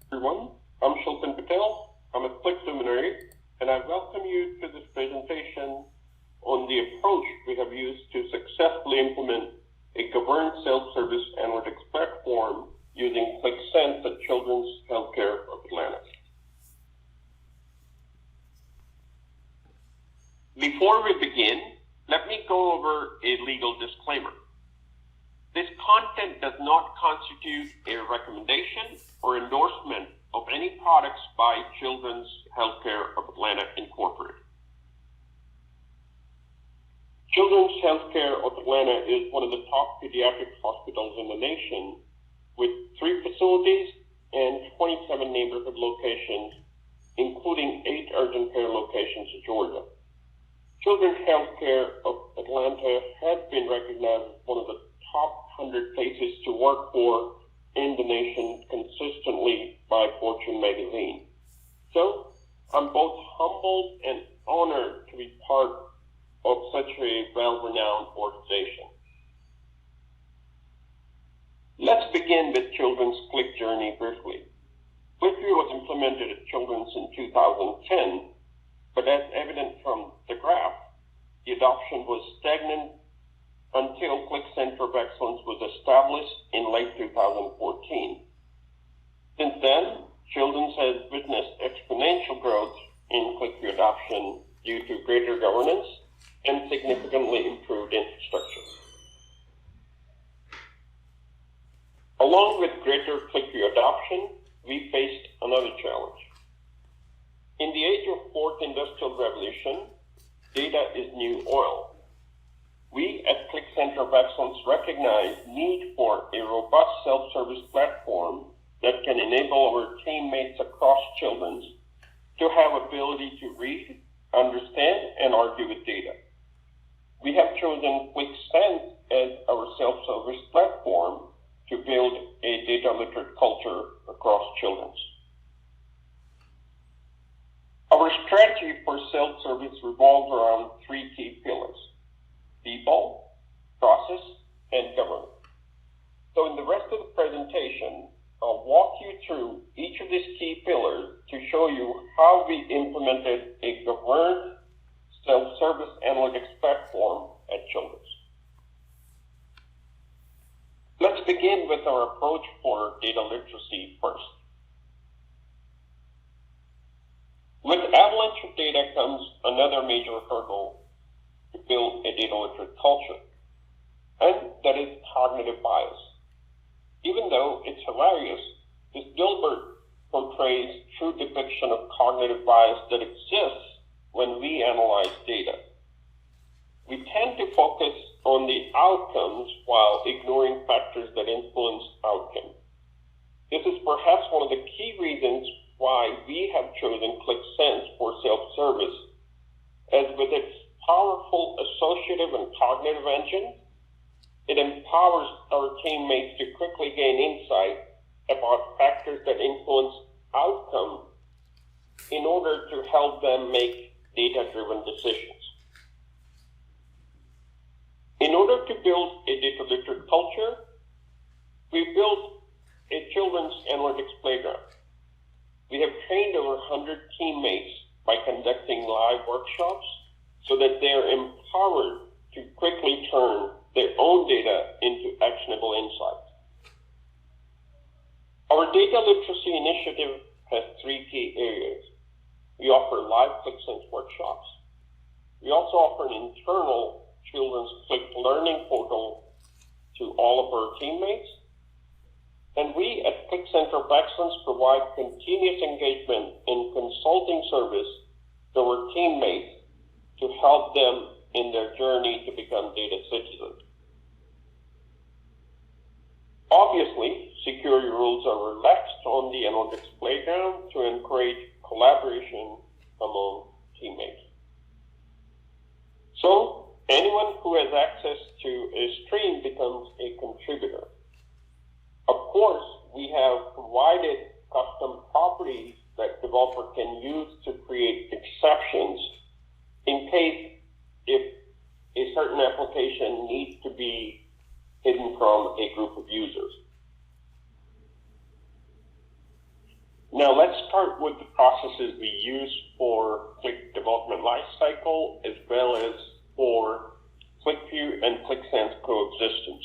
Everyone, I'm Shilpan Patel. I'm a Qlik luminary, and I welcome you to this presentation on the approach we have used to successfully implement a governed self-service analytics platform using Qlik Sense at Children's Healthcare of Atlanta. Before we begin, let me go over a legal disclaimer. This content does not constitute a recommendation or endorsement of any products by Children's Healthcare of Atlanta Incorporated. Children's Healthcare of Atlanta is one of the top pediatric hospitals in the nation, with 3 facilities and 27 neighborhood locations, including 8 urgent care locations in Georgia. Children's Healthcare of Atlanta has been recognized as one of the top 100 places to work for in the nation consistently by Fortune magazine. So I'm both humbled and honored to be part of such a well-renowned organization. Let's begin with Children's Qlik Journey briefly. Qlik was implemented at Children's in 2010, but as evident from the graph, the adoption was stagnant until Qlik Center of Excellence was established in late 2014. Since then, Children's has witnessed exponential growth in Qlik adoption due to greater governance and significantly improved infrastructure. Along with greater Qlik adoption, we faced another challenge. In the age of fourth industrial revolution, data is new oil. We at Qlik Center of Excellence recognize need for a robust self-service platform that can enable our teammates across Children's to have ability to read, understand, and argue with data. We have chosen Qlik Sense as our self-service platform to build a data literate culture across Children's. Our strategy for self-service revolves around 3 key pillars: people, process, and governance. So in the rest of the presentation, I'll walk you through each of these key pillars to show you how we implemented a governed self-service analytics platform at Children's. Let's begin with our approach for data literacy first. With avalanche of data comes another major hurdle to build a data literate culture, and that is cognitive bias. Even though it's hilarious, this billboard portrays true depiction of cognitive bias that exists when we analyze data. We tend to focus on the outcomes while ignoring factors that influence outcome. This is perhaps one of the key reasons why we have chosen Qlik Sense for self-service, as with its powerful associative and cognitive engine, it empowers our teammates to quickly gain insight about factors that influence outcome in order to help them make data-driven decisions. In order to build a data literate culture, we built a children's analytics playground. We have trained over 100 teammates by conducting live workshops so that they are empowered to quickly turn their own data into actionable insights. Our data literacy initiative has 3 key areas. We offer live Qlik Sense workshops. We also offer an internal Children's Qlik learning portal to all of our teammates. And we at Qlik Center of Excellence provide continuous engagement in consulting service to our teammates to help them in their journey to become data citizens. Obviously, security rules are relaxed on the analytics playground to encourage collaboration among teammates. So, anyone who has access to a stream becomes a contributor. Of course, we have provided custom properties that developer can use to create exceptions in case if a certain application needs to be hidden from a group of users. Now let's start with the processes we use for Qlik development lifecycle as well as for QlikView and QlikSense coexistence.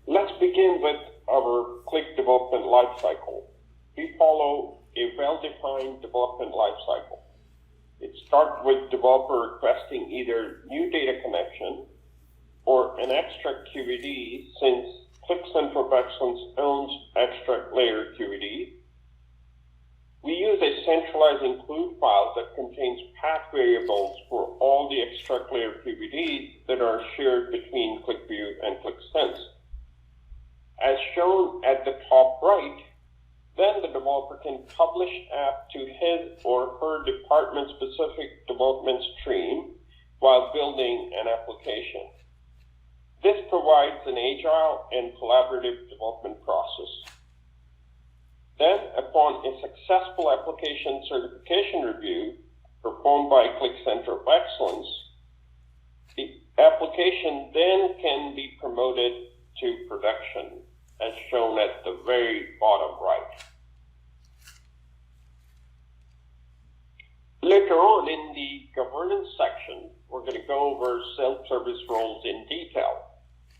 Let's begin with our Qlik development lifecycle. We follow a well-defined development lifecycle. It starts with developer requesting either new data connection or an extract QED, since Qlik Center of Excellence owns extract layer QED. We use a centralized include file that contains path variables for all the extract layer QEDs that are shared between QlikView and QlikSense. As shown at the top right, then the developer can publish app to his or her department-specific development stream while building an application. This provides an agile and collaborative development process. Then, upon a successful application certification review performed by Qlik Center of Excellence, the application then can be promoted to production, as shown at the very bottom right. Later on in the governance section, we're going to go over self-service roles in detail.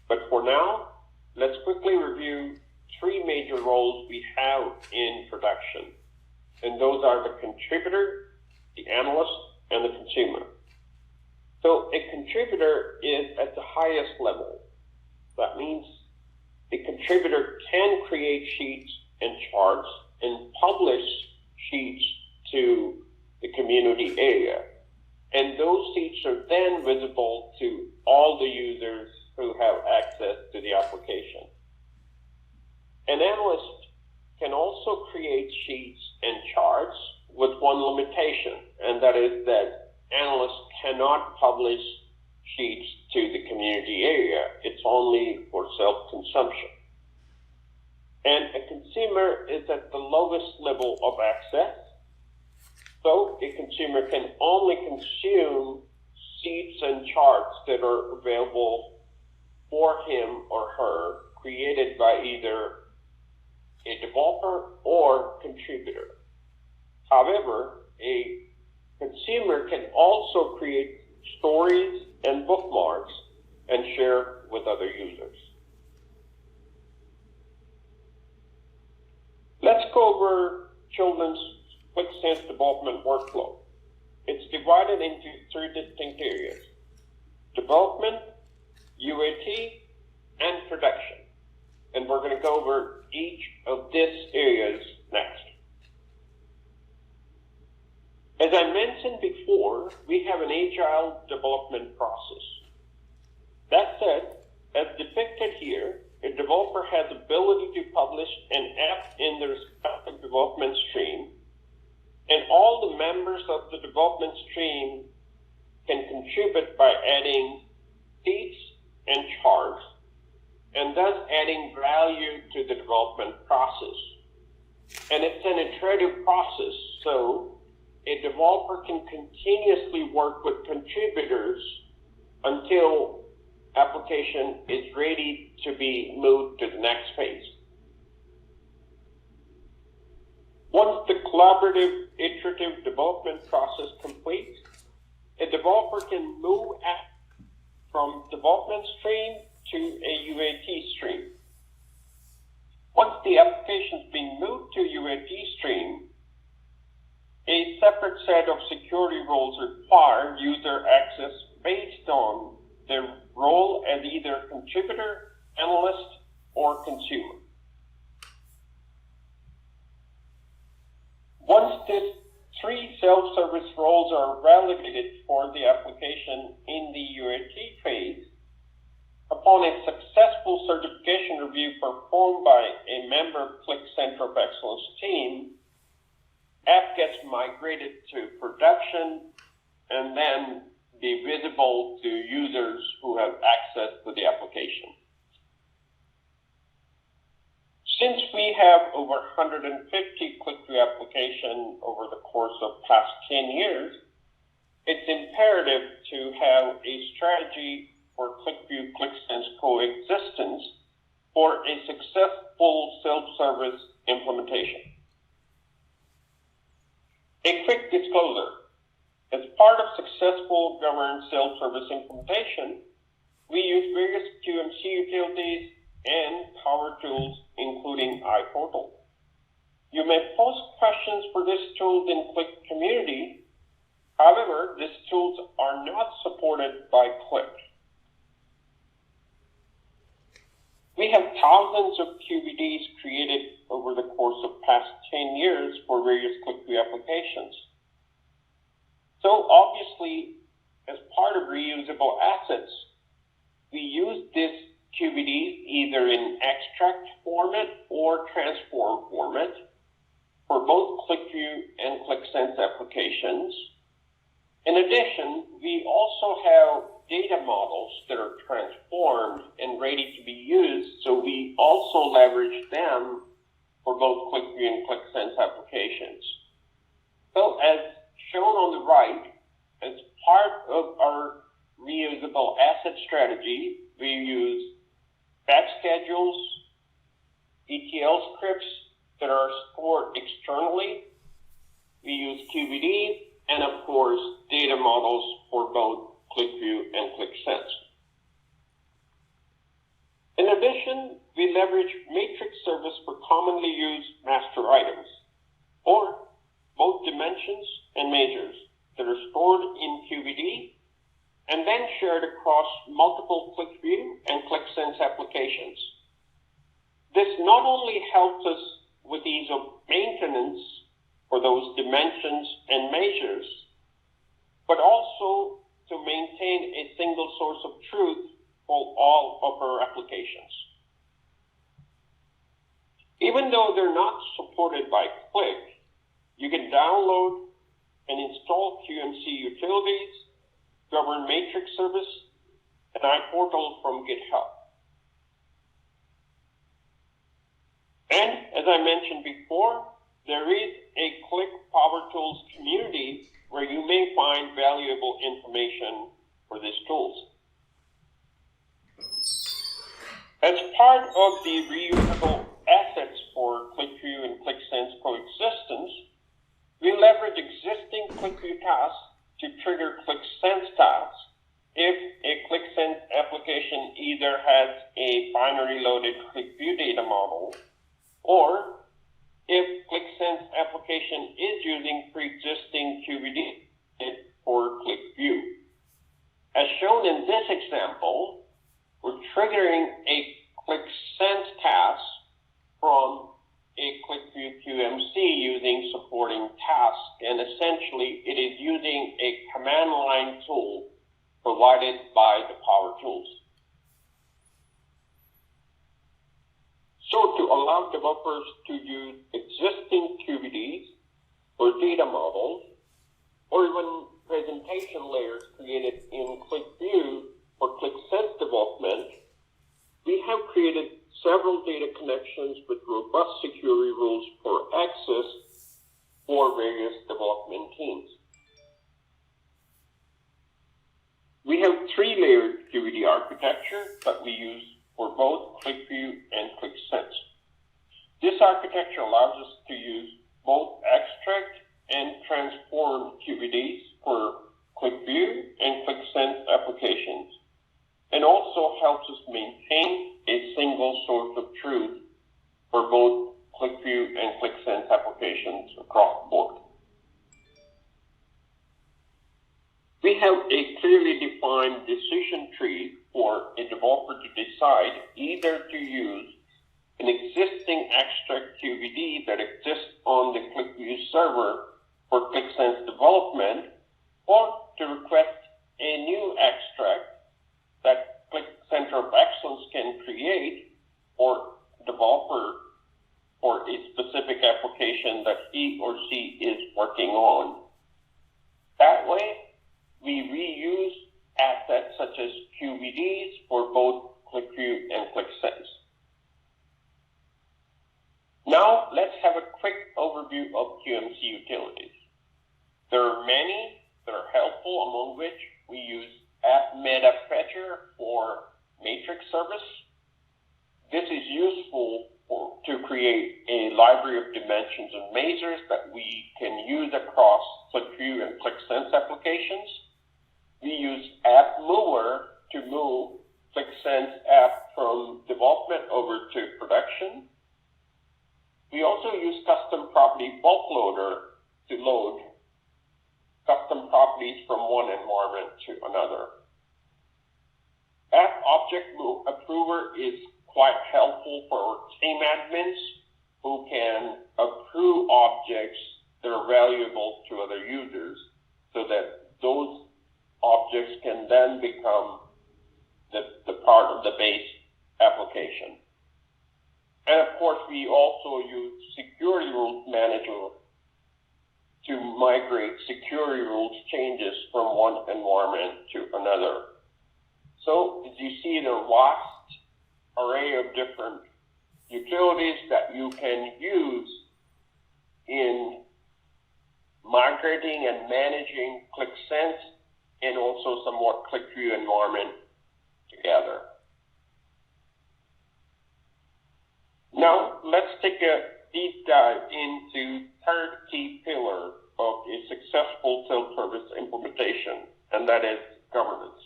But for now, let's quickly review three major roles we have in production. And those are the contributor, the analyst, and the consumer. So a contributor is at the highest level. That means the contributor can create sheets and charts and publish sheets to the community area. And those sheets are then visible to all the users who have access to the application. An analyst can also create sheets and charts with one limitation, and that is that analysts cannot publish sheets to the community area. It's only for self-consumption. And a consumer is at the lowest level of access, so a consumer can only consume sheets and charts that are available for him or her, created by either a developer or contributor. However, a consumer can also create stories and bookmarks and share with other users. Let's go over children's QlikSense development workflow. It's divided into three distinct areas: development, UAT, and production. And we're going to go over each of these areas next. As I mentioned before, we have an agile development process. That said, as depicted here, a developer has the ability to publish an app in the respective development stream, and all the members of the development stream can contribute by adding sheets and charts, and thus adding value to the development process. And it's an iterative process, so a developer can continuously work with contributors until application is ready to be moved to the next phase. Once the collaborative iterative development process completes, a developer can move from development stream to a UAT stream. Once the application's been moved to UAT stream, a separate set of security roles require user access based on their role as either contributor, analyst, or consumer. Once these three self-service roles are validated for the application in the UAT phase, upon a successful certification review performed by a member Qlik Center of Excellence team, app gets migrated to production and then be visible to users who have access to the application. Since we have over 150 QlikView applications over the course of past 10 years, it's imperative to have a strategy for QlikView QlikSense coexistence for a successful self-service implementation. A quick disclosure. As part of successful governed self-service implementation, we use various QMC utilities and power tools, including iPortal. You may post questions for these tools in Qlik community. However, these tools are not supported by Qlik. We have thousands of QBDs created over the course of past 10 years for various QlikView applications. So obviously, as part of reusable assets, we use these QBDs either in extract format or transform format for both QlikView and QlikSense applications. In addition, we also have data models that are transformed and ready to be used, so we also leverage them for both QlikView and QlikSense applications. So as shown on the right, as part of our reusable asset strategy, we use batch schedules, ETL scripts that are stored externally. We use QBDs and, of course, data models for both QlikView and QlikSense. In addition, we leverage matrix service for commonly used master items, or both dimensions and measures that are stored in QBD and then shared across multiple QlikView and QlikSense applications. This not only helps us with ease of maintenance for those dimensions and measures, but also to maintain a single source of truth for all of our applications. Even though they're not supported by Qlik, you can download and install QMC Utilities, Governed Matrix Service, and iPortal from GitHub. And as I mentioned before, there is a Qlik Power Tools community where you may find valuable information for these tools. As part of the reusable assets for QlikView and QlikSense coexistence, we leverage existing QlikView tasks to trigger QlikSense tasks if a QlikSense application either has a binary loaded QlikView data model, or if QlikSense application is using pre-existing QBD for QlikView. As shown in this example, we're triggering a QlikSense task from a QlikView QMC using supporting tasks, and essentially it is using a command line tool provided by the Power Tools. So to allow developers to use existing QBDs or data models, or even presentation layers created in QlikView for QlikSense development, we have created several data connections with robust security rules for access for various development teams. We have three-layered QBD architecture that we use for both QlikView and QlikSense. This architecture allows us to use both extract and transform QBDs for QlikView and QlikSense applications, and also helps us maintain a single source of truth for both QlikView and QlikSense applications across the board. We have a clearly defined decision tree for a developer to decide either to use an existing extract QBD that exists on the QlikView server for QlikSense development, or to request a new extract that Qlik Center of Excellence can create for developer for a specific application that he or she is working on. That way, we reuse assets such as QBDs for both QlikView and QlikSense. Now, let's have a quick overview of QMC Utilities. There are many that are helpful, among which we use App Meta Fetcher for matrix service, this is useful to create a library of dimensions and measures that we can use across QlikView and QlikSense applications. We use App Mover to move QlikSense app from development over to production. We also use Custom Property Bulk Loader to load custom properties from one environment to another. App Object Approver is quite helpful for team admins who can approve objects that are valuable to other users so that those objects can then become the part of the base application. And of course, we also use Security Rules Manager to migrate security rules changes from one environment to another. So as you see, the vast array of different utilities that you can use in migrating and managing QlikSense and also somewhat QlikView environment together. Now, let's take a deep dive into third key pillar of a successful self-service implementation, and that is governance.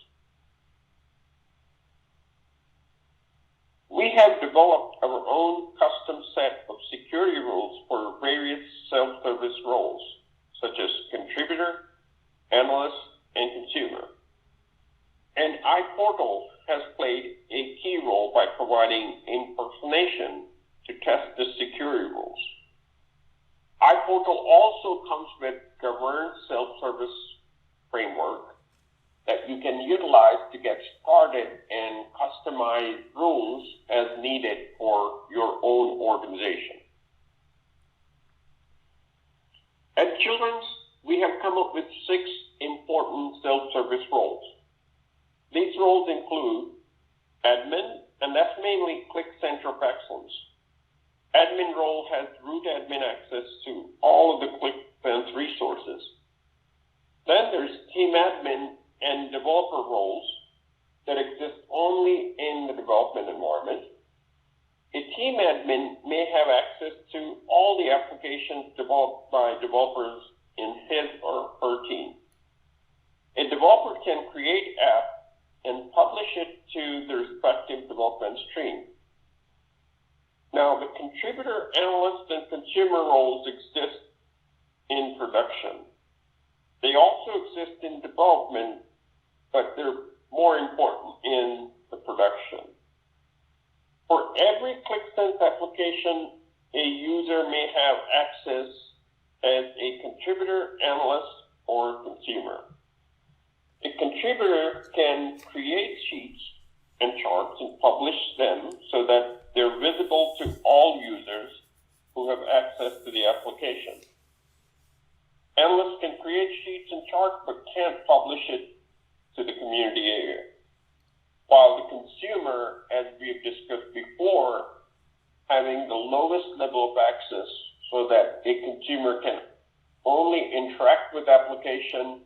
We have developed our own custom set of security rules for various self-service roles, such as contributor, analyst, and consumer. And iPortal has played a key role by providing impersonation to test the security rules. iPortal also comes with governed self-service framework that you can utilize to get started and customize rules as needed for your own organization. At Children's, we have come up with 6 important self-service roles. These roles include admin, and that's mainly Qlik Center of Excellence. Admin role has root admin access to all of the QlikSense resources. Then there's team admin and developer roles that exist only in the development environment. A team admin may have access to all the applications developed by developers in his or her team. A developer can create app and publish it to the respective development stream. Now, the contributor, analyst, and consumer roles exist in production. They also exist in development, but they're more important in the production. For every QlikSense application, a user may have access as a contributor, analyst, or consumer. A contributor can create sheets and charts and publish them so that they're visible to all users who have access to the application. Analysts can create sheets and charts but can't publish it to the community area. While the consumer, as we've discussed before, having the lowest level of access so that a consumer can only interact with application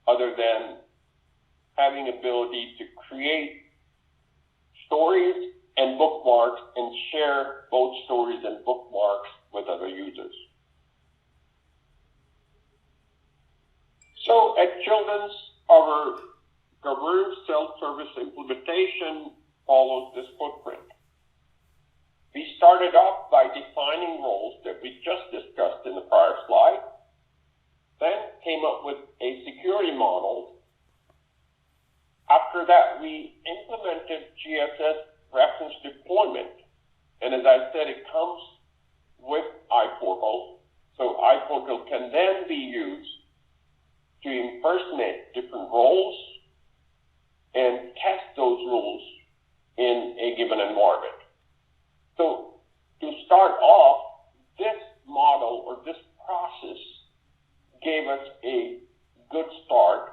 other than having ability to create stories and bookmarks and share both stories and bookmarks with other users. So at Children's, our governed self-service implementation follows this footprint. We started off by defining roles that we just discussed in the prior slide, then came up with a security model. After that, we implemented GSS reference deployment. And as I said, it comes with iPortal. So iPortal can then be used to impersonate different roles and test those rules in a given environment. So to start off, this model or this process gave us a good start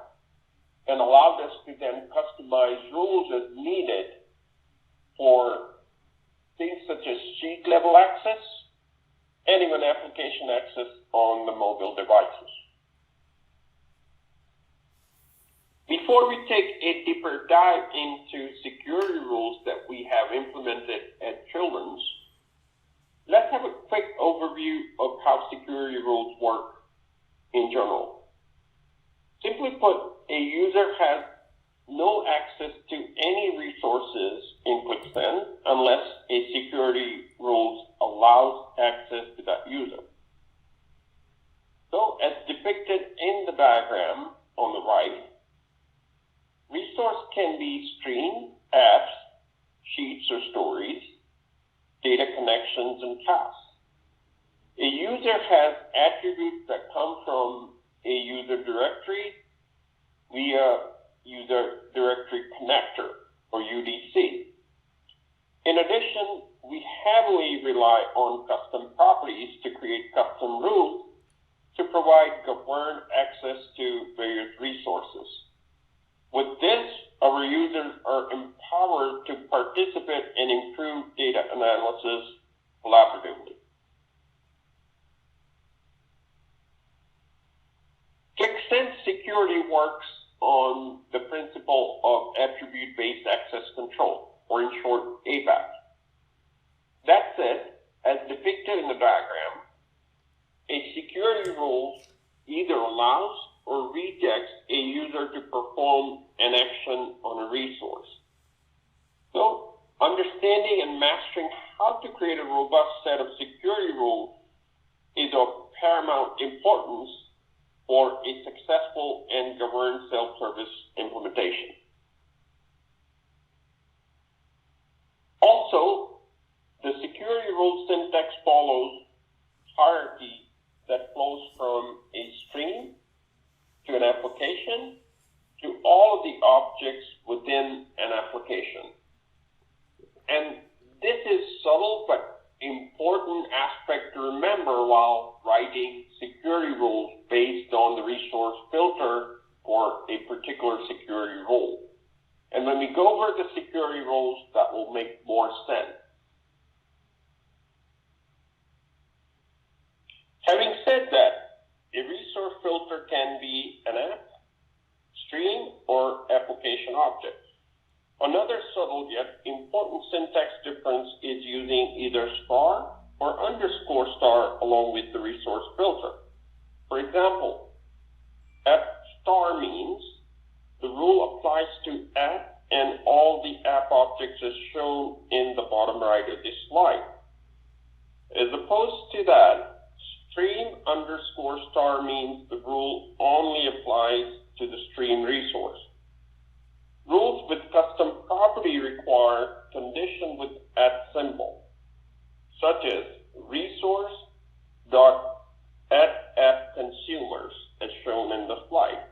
and allowed us to then customize rules as needed for things such as sheet level access and even application access on the mobile devices. Before we take a deeper dive into security rules that we have implemented at Children's, let's have a quick overview of how security rules work in general. Simply put, a user has no access to any resources in QlikSend unless a security rules allows access to that user. So, as depicted in the diagram on the right, resource can be stream, apps, sheets or stories, data connections, and tasks. A user has attributes that come from a user directory via user directory connector or UDC. In addition, we heavily rely on custom properties to create custom rules to provide governed access to various resources. With this, our users are empowered to participate and improve data analysis collaboratively. QlikSend security works on the principle of attribute-based access control, or in short, ABAC. That said, as depicted in the diagram, a security rule either allows or rejects a user to perform an action on a resource. So, understanding and mastering how to create a robust set of security rules is of paramount importance for a successful and governed self-service implementation. Also, the security rule syntax follows hierarchy that flows from a stream to an application to all of the objects within an application. And this is subtle but important aspect to remember while writing security rules based on the resource filter for a particular security rule. And when we go over the security rules, that will make more sense. Having said that, a resource filter can be an app, stream, or application object. Another subtle yet important syntax difference is using either star or underscore star along with the resource filter. For example, app star means the rule applies to app and all the app objects as shown in the bottom right of this slide. As opposed to that, stream underscore star means the rule only applies to the stream resource. Rules with custom property require condition with @ such as resource.add_app_consumers as shown in the slide.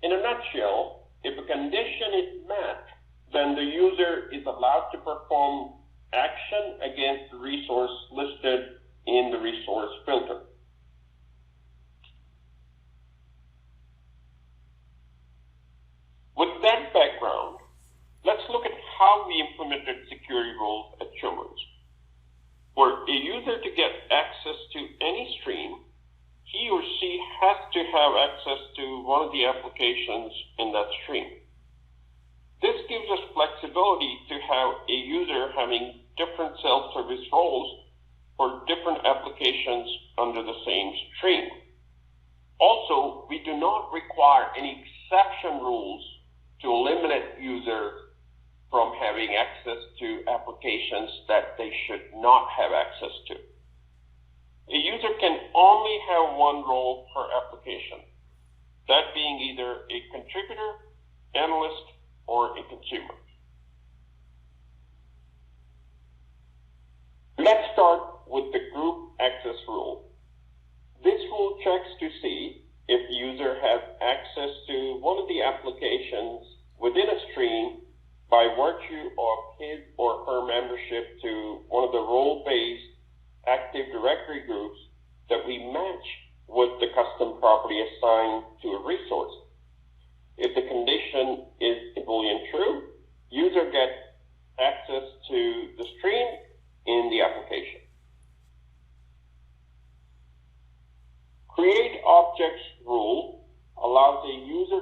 In a nutshell, if a condition is met, then the user is allowed to perform action against the resource listed in the resource filter. With that background, let's look at how we implemented security rules at Children's. For a user to get access to any stream, he or she has to have access to one of the applications in that stream. This gives us flexibility to have a user having different self-service roles for different applications under the same stream. Also, we do not require any exception rules to eliminate users from having access to applications that they should not have access to. A user can only have one role per application, that being either a contributor, analyst, or a consumer. Let's start with the group access rule. This rule checks to see if the user has access to one of the applications within a stream by virtue of his or her membership to one of the role-based Active Directory groups that we match with the custom property assigned to a resource. If the condition is Boolean true, user gets access to the stream in the application. Create objects rule allows a user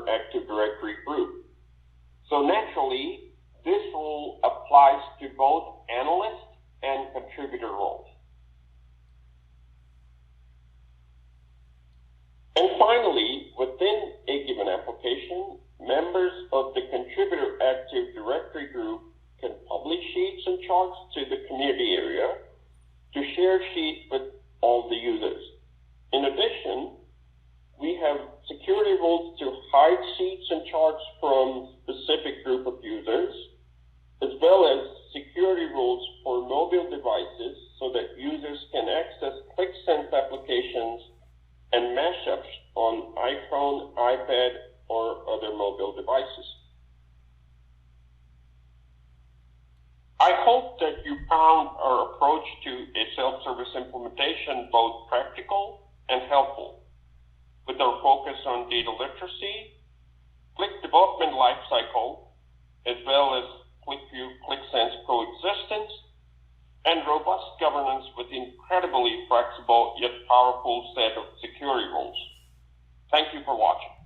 contributor Active Directory group. So naturally, this rule applies to both analyst and contributor roles. And finally, within a given application, members of the contributor Active Directory group can publish sheets and charts to the community area to share sheets with all the users. In addition, we have security rules to hide sheets and charts from specific group of users, as well as security rules for mobile devices so that users can access QlikSense applications and mashups on iPhone, iPad, or other mobile devices. I hope that you found our approach to a self-service implementation both practical and helpful. With our focus on data literacy, Qlik development lifecycle, as well as QlikView QlikSense coexistence, and robust governance with incredibly flexible yet powerful set of security rules. Thank you for watching.